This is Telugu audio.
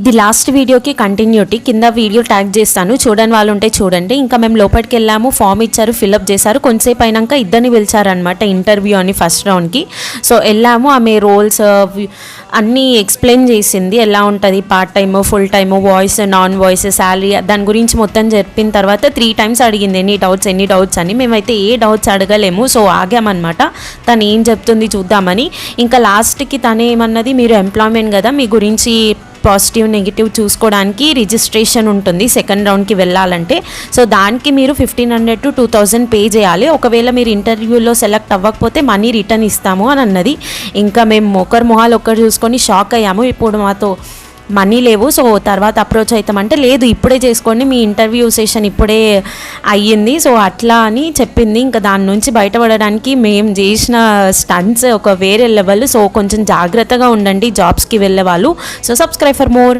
ఇది లాస్ట్ వీడియోకి కంటిన్యూటీ, కింద వీడియో ట్యాగ్ చేస్తాను, చూడని వాళ్ళు ఉంటే చూడండి. ఇంకా మేము లోపలికి వెళ్ళాము, ఫామ్ ఇచ్చారు, ఫిల్అప్ చేశారు. కొంతసేపు అయినాక ఇద్దరిని పిలిచారనమాట ఇంటర్వ్యూ అని ఫస్ట్ రౌండ్కి. సో వెళ్ళాము, ఆమె రోల్స్ అన్నీ ఎక్స్ప్లెయిన్ చేసింది, ఎలా ఉంటుంది part time, full time, voice, non voice, salary, దాని గురించి మొత్తం చెప్పిన తర్వాత 3 times అడిగింది ఎనీ డౌట్స్ అని. మేమైతే ఏ డౌట్స్ అడగలేము, సో ఆగామన్నమాట తను ఏం చెప్తుంది చూద్దామని. ఇంకా లాస్ట్కి తను ఏమన్నది, మీరు ఎంప్లాయ్మెంట్ కదా, మీ గురించి పాజిటివ్ నెగిటివ్ చూసుకోవడానికి రిజిస్ట్రేషన్ ఉంటుంది సెకండ్ రౌండ్కి వెళ్ళాలంటే. సో దానికి మీరు 1500 to 2000 పే చేయాలి. ఒకవేళ మీరు ఇంటర్వ్యూలో సెలెక్ట్ అవ్వకపోతే మనీ రిటర్న్ ఇస్తాము అని అన్నది. ఇంకా మేము ఒకరి మొహాలు ఒక్కరు చూసుకొని షాక్ అయ్యాము. ఇప్పుడు మాతో మనీ లేవు, సో తర్వాత అప్రోచ్ అవుతామంటే లేదు ఇప్పుడే చేసుకోండి, మీ ఇంటర్వ్యూ సెషన్ ఇప్పుడే అయ్యింది, సో అట్లా అని చెప్పింది. ఇంకా దాని నుంచి బయటపడడానికి మేము చేసిన స్టంట్స్ ఒక వేరే లెవెల్. సో కొంచెం జాగ్రత్తగా ఉండండి జాబ్స్కి వెళ్ళే వాళ్ళు. So subscribe for more.